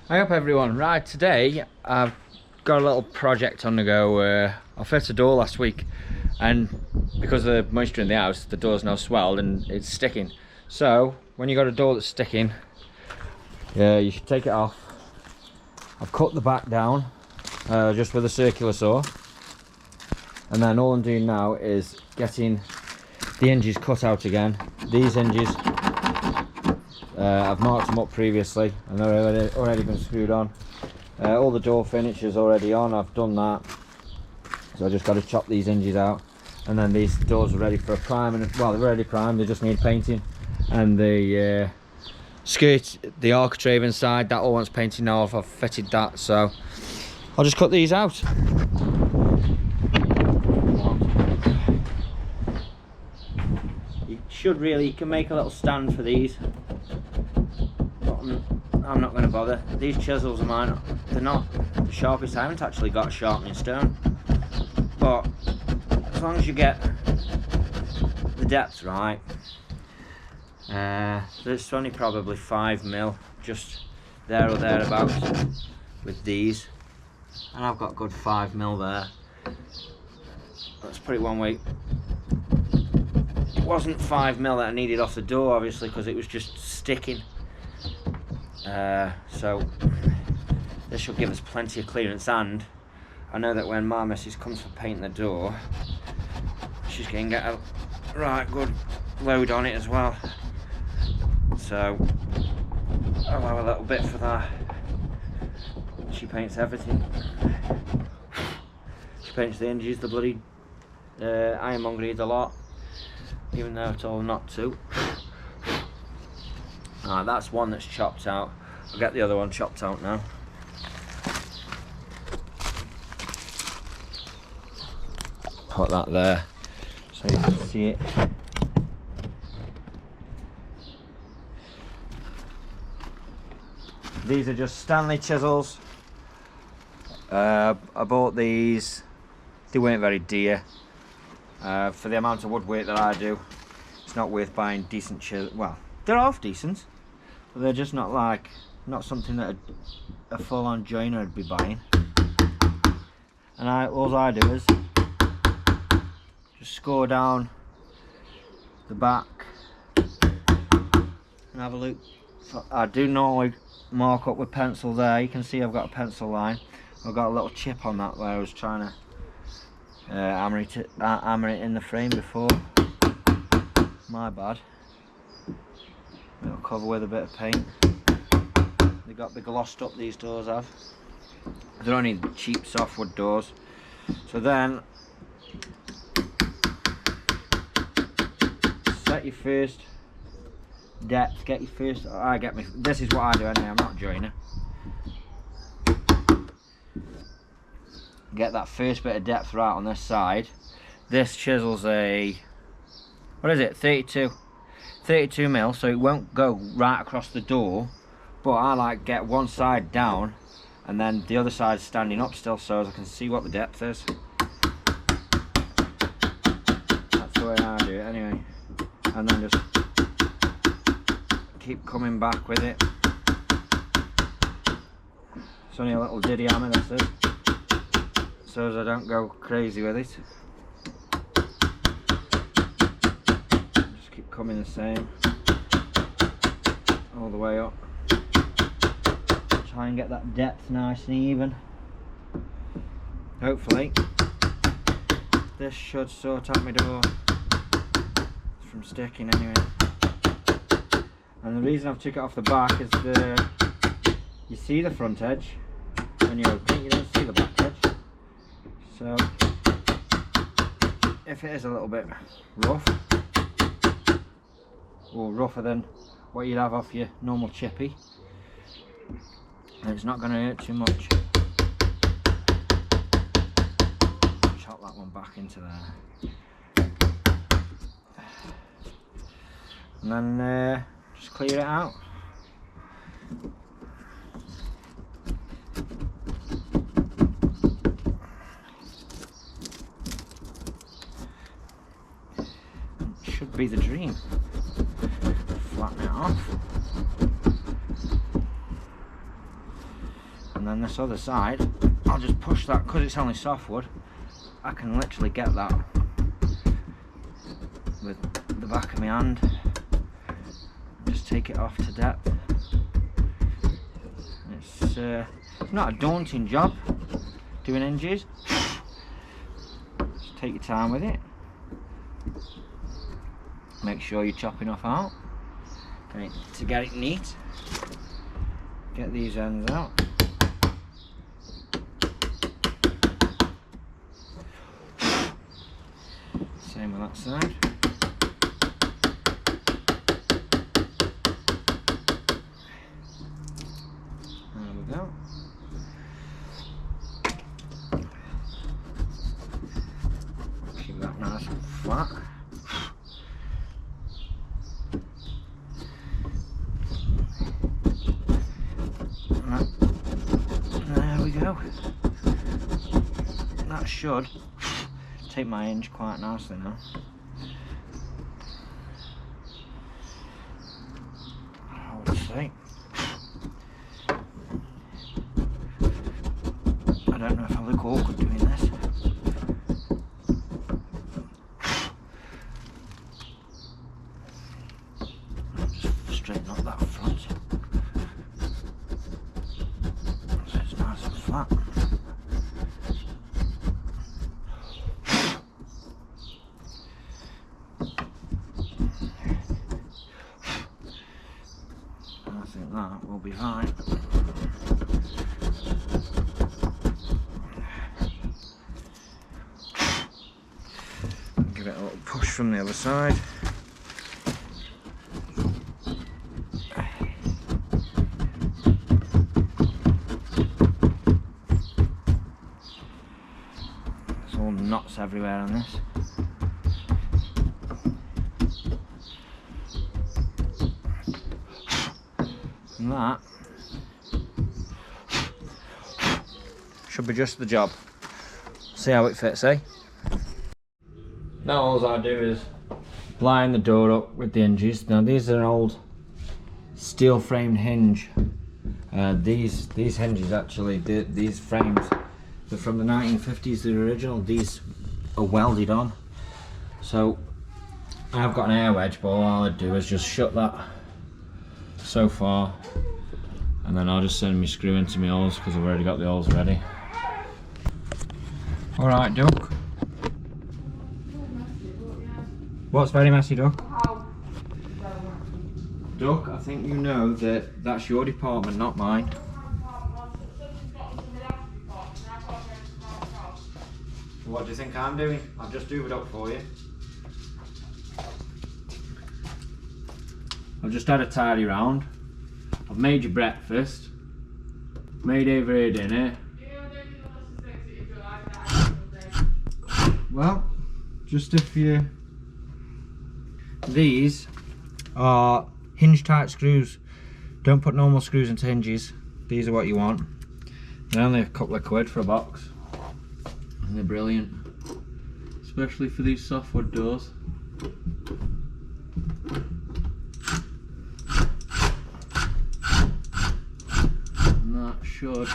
Hi up everyone. Right, today I've got a little project on the go. I fit a door last week and because of the moisture in the house, the door's now swelled and it's sticking. So when you got a door that's sticking, you should take it off. I've cut the back down just with a circular saw, and then all I'm doing now is getting the hinges cut out again. These hinges, I've marked them up previously and they're already been screwed on. All the door finishers already on, I've done that. So I just got to chop these hinges out, and then these doors are ready for a prime. And well, they're already primed, they just need painting. And the skirt, the architrave inside, that all wants painting now. I've fitted that, so I'll just cut these out. You can make a little stand for these, but I'm not going to bother. These chisels of mine, they're not the sharpest. I haven't actually got a sharpening stone, but as long as you get the depth right, there's only probably 5mm, just there or thereabouts with these, and I've got good 5mm there. Let's put it one way. It wasn't 5mm that I needed off the door, obviously, because it was just sticking. So this should give us plenty of clearance, and I know that when my missus comes for painting the door, she's going to get a right good load on it as well. So I'll have a little bit for that. She paints everything. She paints the hinges, the bloody ironmongery, a lot, even though I told her not to. Alright, that's one that's chopped out. I'll get the other one chopped out now. Put that there so you can see it. These are just Stanley chisels. I bought these, they weren't very dear. For the amount of woodwork that I do, it's not worth buying decent chisels. Well, they're half decent, but they're just not something that a full-on joiner would be buying. And all I do is just score down the back and have a look. I do normally mark up with pencil there. You can see I've got a pencil line. I've got a little chip on that where I was trying to hammer it in the frame before. My bad. It'll cover with a bit of paint. They got the glossed up, these doors have. They're only cheap softwood doors. So then set your first depth, get your first, this is what I do anyway, I'm not a joiner. Get that first bit of depth right on this side. This chisel's a, what is it, 32mm, so it won't go right across the door, but I like get one side down and then the other side standing up still, so as I can see what the depth is. That's the way I do it anyway. And then just keep coming back with it. It's only a little diddy hammer, this is, so as I don't go crazy with it. Just keep coming the same all the way up. Try and get that depth nice and even. Hopefully this should sort out my door from sticking anyway. And the reason I've took it off the back is you see the front edge when you open it, you don't see the back edge. So if it is a little bit rough, or rougher than what you'd have off your normal chippy, it's not going to hurt too much. Chop that one back into there. And then just clear it out. Should be the dream. Flatten it off. and then this other side, I'll just push that, because it's only softwood, I can literally get that with the back of my hand. Just take it off to depth. It's not a daunting job doing hinges. Just take your time with it. Make sure you chop enough out to get it neat. Get these ends out. Same on that side. There we go. Keep that nice and flat. There we go. That should take my hinge quite nicely now. I would say. I don't know if I look awkward doing this. Just straighten up that front. So it's nice and flat. I think that will be fine. Give it a little push from the other side. There's all knots everywhere on this. And that should be just the job. See how it fits, eh? Now all I do is line the door up with the hinges. Now these are an old steel framed hinge. These hinges actually, these frames, they're from the 1950s, the original. These are welded on. So I've got an air wedge, but all I do is just shut that so far, and then I'll just send my screw into my holes because I've already got the holes ready. Alright, Duck. What's very messy, Duck? Duck, I think you know that that's your department, not mine. What do you think I'm doing? I've just hoovered up for you. I've just had a tidy round. I've made you breakfast. Made over here dinner. Well, just if you... These are hinge type screws. Don't put normal screws into hinges. These are what you want. They're only a couple of quid for a box. And they're brilliant. Especially for these softwood doors. And that should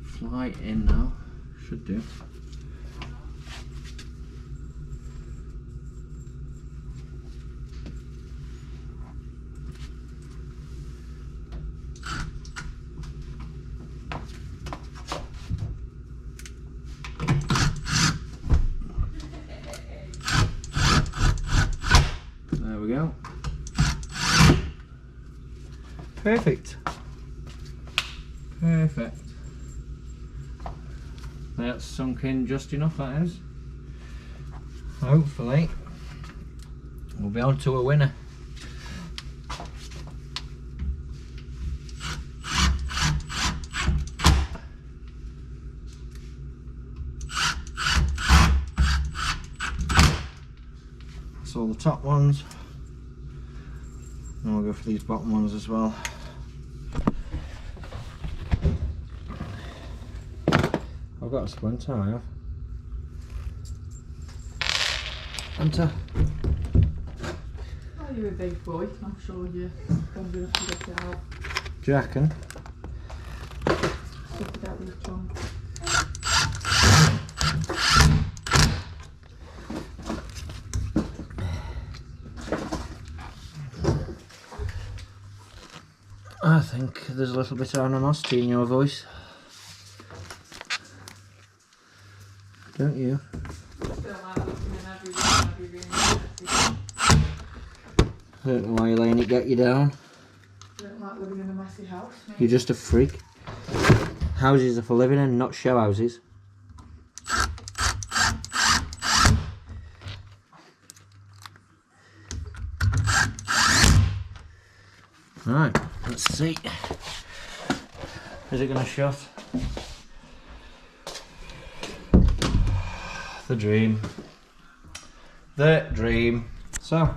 fly in now. Should do. There we go. Perfect. Perfect. That's sunk in just enough, that is. Hopefully we'll be on to a winner. That's all the top ones. And we'll go for these bottom ones as well. I've got a splinter, I have. Splinter. Oh, you're a big boy. I'm sure you're going to get it out. Do you reckon? stuff it out with his tongue. I think there's a little bit of animosity in your voice. Don't you? I don't know why you're letting it get you down. I don't like living in a messy house, mate. You're just a freak. Houses are for living in, not show houses. Right, let's see. Is it going to shut? The dream. The dream. So,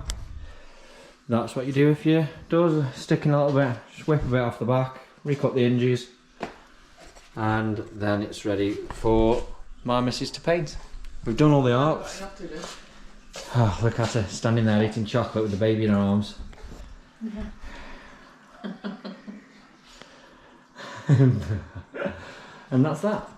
that's what you do if your doors are sticking a little bit. Just whip a bit off the back, recut the hinges, and then it's ready for my missus to paint. We've done all the arcs. Oh, look at her standing there eating chocolate with the baby in her arms. Yeah. And that's that.